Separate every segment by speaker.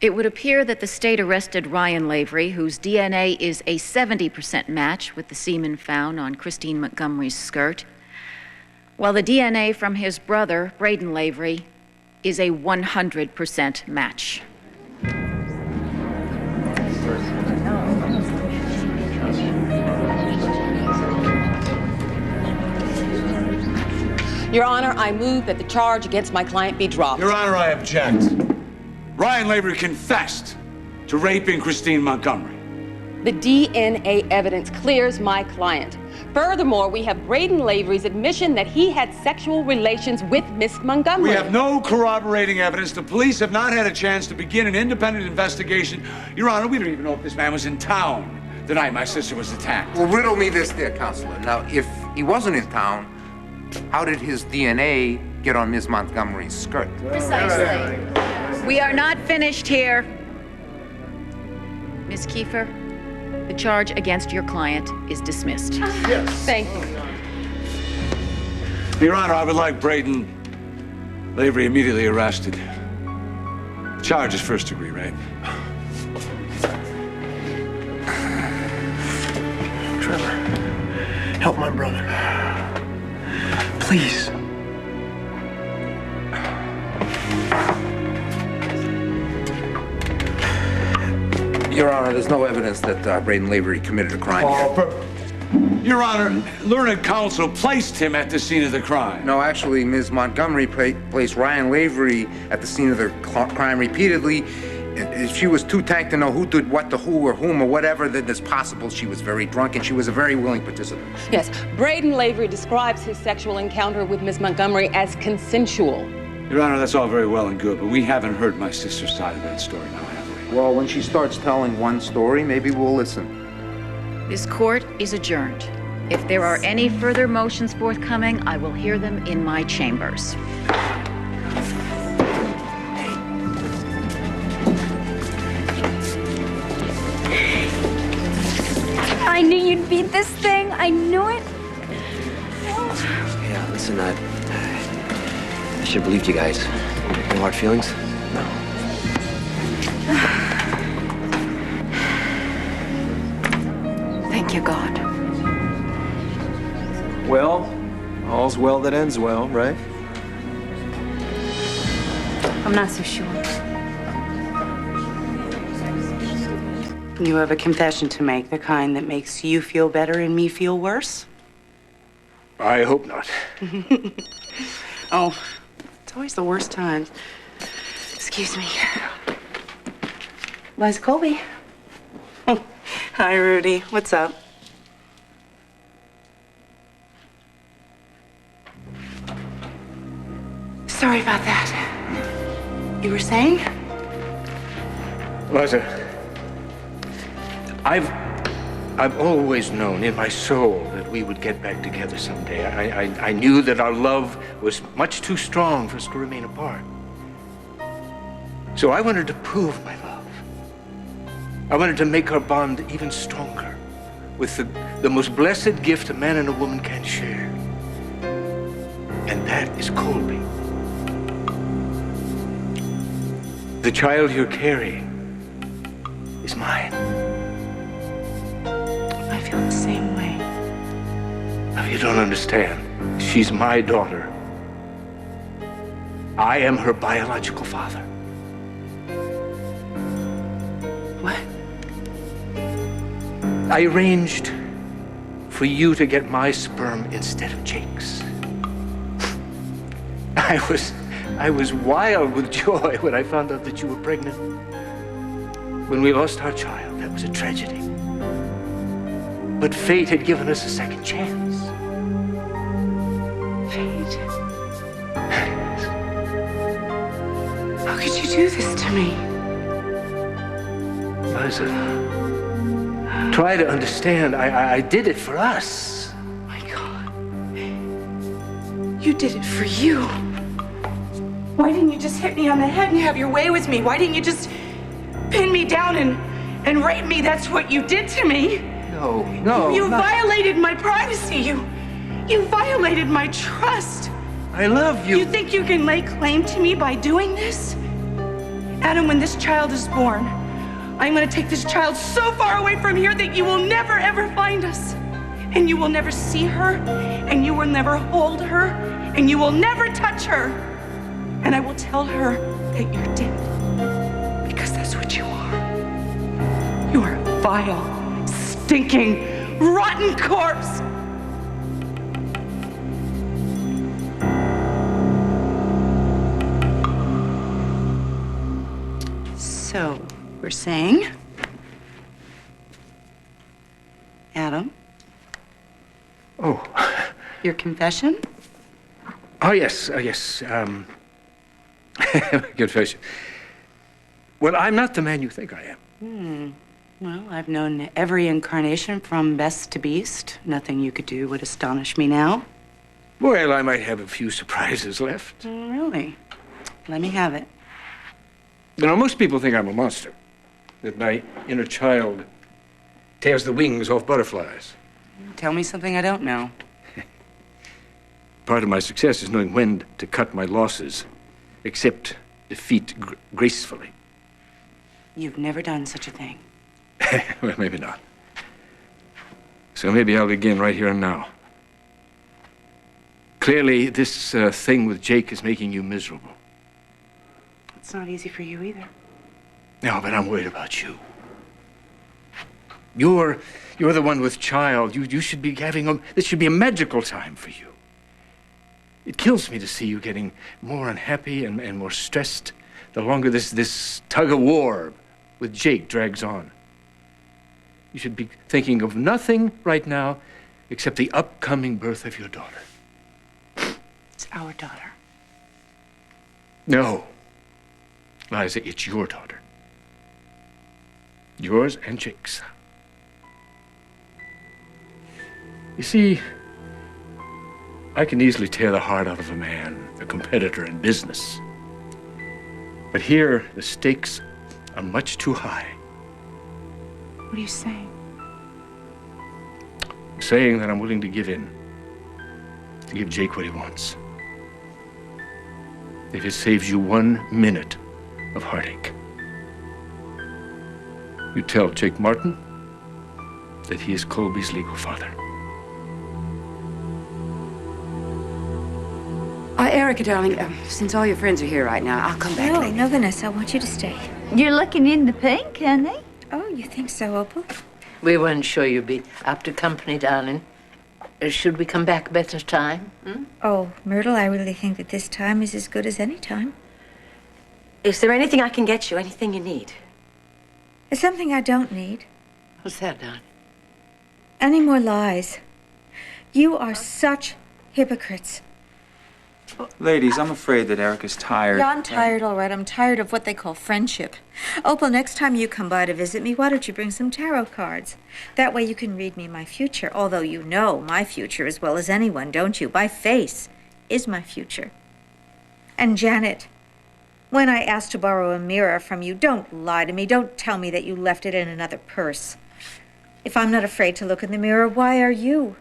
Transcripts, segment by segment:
Speaker 1: It would appear that the state arrested Ryan Lavery, whose DNA is a 70% match with the semen found on Christine Montgomery's skirt, while the DNA from his brother, Braden Lavery, is a 100% match.
Speaker 2: Your Honor, I move that the charge against my client be dropped.
Speaker 3: Your Honor, I object. Ryan Lavery confessed to raping Christine Montgomery.
Speaker 2: The DNA evidence clears my client. Furthermore, we have Braden Lavery's admission that he had sexual relations with Miss Montgomery.
Speaker 3: We have no corroborating evidence. The police have not had a chance to begin an independent investigation. Your Honor, we don't even know if this man was in town the night my sister was attacked.
Speaker 4: Well, riddle me this there, Counselor. Now, if he wasn't in town, how did his DNA get on Miss Montgomery's skirt?
Speaker 1: Precisely. We are not finished here. Ms. Kiefer, the charge against your client is dismissed.
Speaker 3: Yes.
Speaker 2: Thank you.
Speaker 3: Your Honor, I would like Braden Lavery immediately arrested. The charge is first-degree rape.
Speaker 5: Trevor, help my brother. Please.
Speaker 4: Your Honor, there's no evidence that Braden Lavery committed a crime here.
Speaker 3: Your Honor, learned counsel placed him at the scene of the crime.
Speaker 4: No, actually, Ms. Montgomery placed Ryan Lavery at the scene of the crime repeatedly. If she was too tanked to know who did what to who or whom or whatever, then it's possible she was very drunk, and she was a very willing participant.
Speaker 2: Yes, Braden Lavery describes his sexual encounter with Miss Montgomery as consensual.
Speaker 3: Your Honor, that's all very well and good, but we haven't heard my sister's side of that story now, have we?
Speaker 4: Well, when she starts telling one story, maybe we'll listen.
Speaker 1: This court is adjourned. If there are any further motions forthcoming, I will hear them in my chambers.
Speaker 6: I knew you'd beat this thing. I knew it.
Speaker 7: Yeah, listen, I should have believed you guys. No hard feelings? No.
Speaker 1: Thank you, God.
Speaker 8: Well, all's well that ends well, right?
Speaker 6: I'm not so sure.
Speaker 9: You have a confession to make, the kind that makes you feel better and me feel worse?
Speaker 8: I hope not.
Speaker 9: Oh, it's always the worst times. Excuse me. Liza Colby. Hi, Rudy. What's up? Sorry about that. You were saying?
Speaker 5: Liza, I've always known in my soul that we would get back together someday. I knew that our love was much too strong for us to remain apart. So I wanted to prove my love. I wanted to make our bond even stronger with the most blessed gift a man and a woman can share. And that is Colby. The child you're carrying is mine.
Speaker 9: I feel the same way.
Speaker 5: Now, you don't understand. She's my daughter. I am her biological father.
Speaker 9: What?
Speaker 5: I arranged for you to get my sperm instead of Jake's. I was wild with joy when I found out that you were pregnant. When we lost our child, that was a tragedy. But fate had given us a second chance.
Speaker 9: Fate? How could you do this to me?
Speaker 5: Liza, try to understand. I did it for us.
Speaker 9: My God. You did it for you. Why didn't you just hit me on the head and have your way with me? Why didn't you just pin me down and rape me? That's what you did to me.
Speaker 5: No.
Speaker 9: You violated my privacy. You violated my trust.
Speaker 5: I love you.
Speaker 9: You think you can lay claim to me by doing this? Adam, when this child is born, I'm going to take this child so far away from here that you will never, ever find us. And you will never see her, and you will never hold her, and you will never touch her. And I will tell her that you're dead, because that's what you are. You are a vile, stinking, rotten corpse. So, we're saying, Adam?
Speaker 5: Oh.
Speaker 9: Your confession?
Speaker 5: Oh, yes, confession. Well, I'm not the man you think I am.
Speaker 9: Well, I've known every incarnation from best to beast. Nothing you could do would astonish me now.
Speaker 5: Well, I might have a few surprises left.
Speaker 9: Really? Let me have it.
Speaker 5: You know, most people think I'm a monster, that my inner child tears the wings off butterflies.
Speaker 9: Tell me something I don't know.
Speaker 5: Part of my success is knowing when to cut my losses, accept defeat gracefully.
Speaker 9: You've never done such a thing.
Speaker 5: Well, maybe not. So maybe I'll begin right here and now. Clearly, this thing with Jake is making you miserable.
Speaker 9: It's not easy for you either.
Speaker 5: No, but I'm worried about you. You're the one with child. You should be having this should be a magical time for you. It kills me to see you getting more unhappy and more stressed the longer this tug of war with Jake drags on. You should be thinking of nothing right now except the upcoming birth of your daughter.
Speaker 9: It's our daughter.
Speaker 5: No. Liza, it's your daughter. Yours and Jake's. You see, I can easily tear the heart out of a man, a competitor in business. But here, the stakes are much too high.
Speaker 9: What are you saying?
Speaker 5: I'm saying that I'm willing to give in, to give Jake what he wants. If it saves you 1 minute of heartache. You tell Jake Martin that he is Colby's legal father.
Speaker 2: Erica, darling, since all your friends are here right now, I'll come back later.
Speaker 6: No, Vanessa, I want you to stay.
Speaker 10: You're looking in the pink, honey.
Speaker 6: Oh, you think so, Opal?
Speaker 10: We weren't sure you'd be up to company, darling. Should we come back a better time?
Speaker 6: Oh, Myrtle, I really think that this time is as good as any time.
Speaker 11: Is there anything I can get you? Anything you need?
Speaker 6: It's something I don't need.
Speaker 10: What's that, darling?
Speaker 6: Any more lies. You are such hypocrites.
Speaker 12: Ladies, I'm afraid that Erica's tired.
Speaker 6: Yeah, I'm tired, all right. I'm tired of what they call friendship. Opal, next time you come by to visit me, why don't you bring some tarot cards? That way you can read me my future, although you know my future as well as anyone, don't you? My face is my future. And Janet, when I asked to borrow a mirror from you, don't lie to me. Don't tell me that you left it in another purse. If I'm not afraid to look in the mirror, why are you?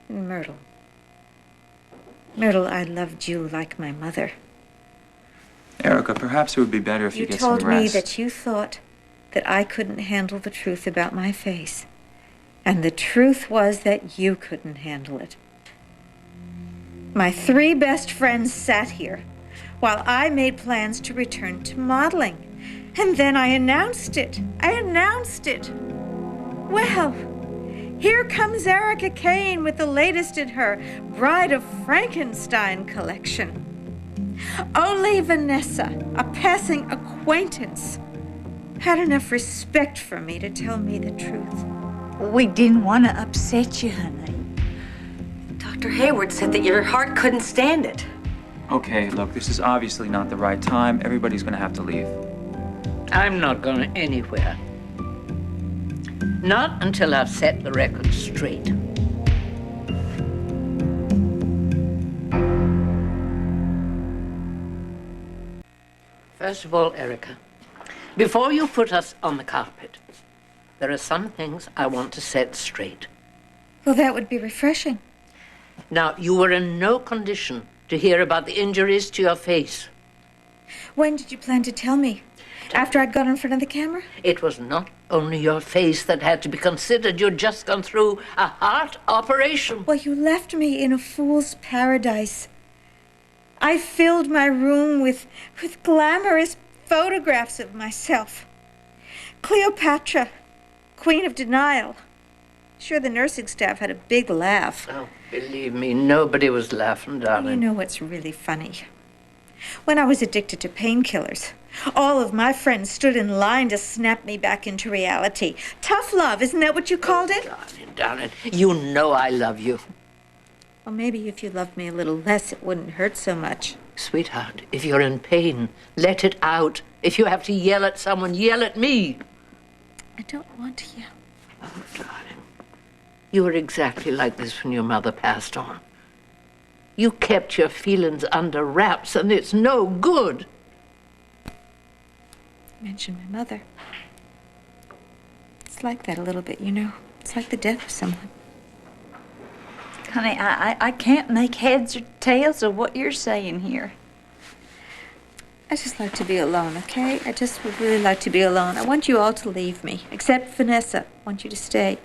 Speaker 6: And Myrtle. Myrtle, I loved you like my mother.
Speaker 12: Erica, perhaps it would be better if you get some rest.
Speaker 6: You told me that you thought that I couldn't handle the truth about my face. And the truth was that you couldn't handle it. My 3 best friends sat here while I made plans to return to modeling. And then I announced it. Well, here comes Erica Kane with the latest in her Bride of Frankenstein collection. Only Vanessa, a passing acquaintance, had enough respect for me to tell me the truth.
Speaker 10: We didn't want to upset you, honey.
Speaker 11: Dr. Hayward said that your heart couldn't stand it.
Speaker 12: Okay, look, this is obviously not the right time. Everybody's gonna have to leave.
Speaker 10: I'm not going anywhere. Not until I've set the record straight. First of all, Erica, before you put us on the carpet, there are some things I want to set straight.
Speaker 6: Well, that would be refreshing.
Speaker 10: Now, you were in no condition to hear about the injuries to your face.
Speaker 6: When did you plan to tell me? After I'd gone in front of the camera?
Speaker 10: It was not only your face that had to be considered. You'd just gone through a heart operation.
Speaker 6: Well, you left me in a fool's paradise. I filled my room with glamorous photographs of myself. Cleopatra, Queen of Denial. Sure, the nursing staff had a big laugh.
Speaker 10: Oh, believe me, nobody was laughing, darling.
Speaker 6: And you know what's really funny? When I was addicted to painkillers, all of my friends stood in line to snap me back into reality. Tough love, isn't that what you called it?
Speaker 10: Darling, you know I love you.
Speaker 6: Well, maybe if you loved me a little less, it wouldn't hurt so much.
Speaker 10: Sweetheart, if you're in pain, let it out. If you have to yell at someone, yell at me.
Speaker 6: I don't want to yell.
Speaker 10: Oh, darling. You were exactly like this when your mother passed on. You kept your feelings under wraps, and it's no good.
Speaker 6: You mentioned my mother. It's like that a little bit, you know. It's like the death of someone.
Speaker 13: Honey, I can't make heads or tails of what you're saying here.
Speaker 6: I just like to be alone, okay? I just would really like to be alone. I want you all to leave me, except Vanessa. I want you to stay.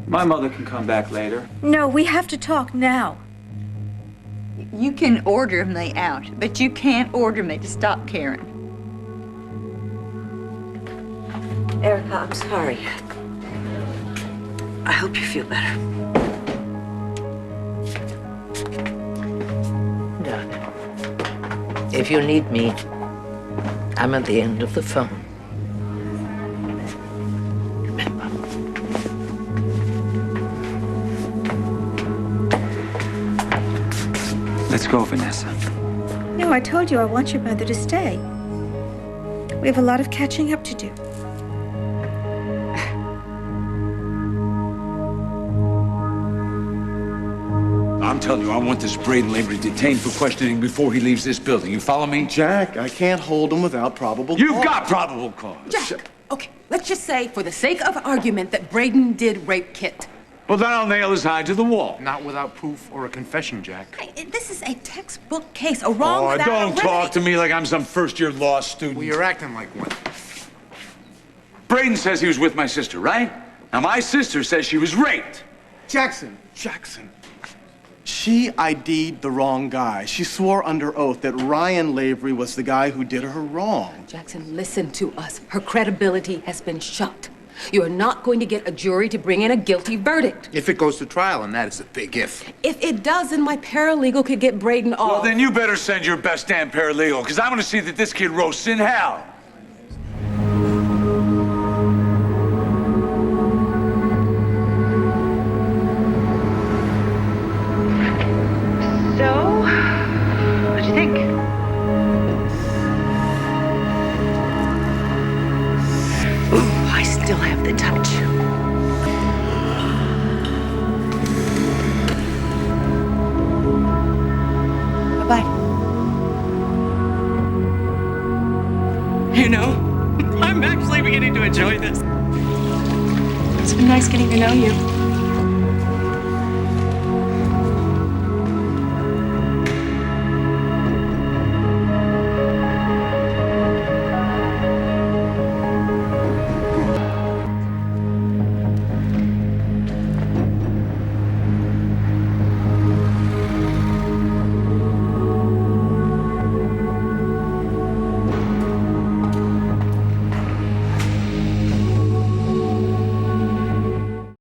Speaker 12: My mother can come back later.
Speaker 6: No, we have to talk now.
Speaker 13: You can order me out, but you can't order me to stop caring.
Speaker 11: Erica, I'm sorry. I hope you feel better.
Speaker 10: Darling, if you need me, I'm at the end of the phone.
Speaker 12: Let's go, Vanessa.
Speaker 6: No, I told you I want your mother to stay. We have a lot of catching up to do.
Speaker 3: I'm telling you, I want this Braden Lavery detained for questioning before he leaves this building. You follow me?
Speaker 14: Jack, I can't hold him without probable cause.
Speaker 3: You've got probable cause.
Speaker 2: Jack, okay, let's just say, for the sake of argument, that Braden did rape Kit.
Speaker 3: Well, then I'll nail his hide to the wall.
Speaker 4: Not without proof or a confession, Jack.
Speaker 2: This is a textbook case, a wrong without
Speaker 3: don't
Speaker 2: a remedy.
Speaker 3: talk to me like I'm some first-year law student.
Speaker 4: Well, you're acting like one.
Speaker 3: Braden says he was with my sister, right? Now, my sister says she was raped.
Speaker 14: Jackson. She ID'd the wrong guy. She swore under oath that Ryan Lavery was the guy who did her wrong.
Speaker 2: Jackson, listen to us. Her credibility has been shot. You are not going to get a jury to bring in a guilty verdict.
Speaker 4: If it goes to trial, and that is a big if.
Speaker 2: If it does, then my paralegal could get Braden off.
Speaker 3: Well, then you better send your best damn paralegal, because I want to see that this kid roasts in hell.
Speaker 13: So, what'd you think?
Speaker 2: Ooh, I still have the touch. Bye-bye. You know, I'm actually beginning to enjoy this. It's been nice getting to know you.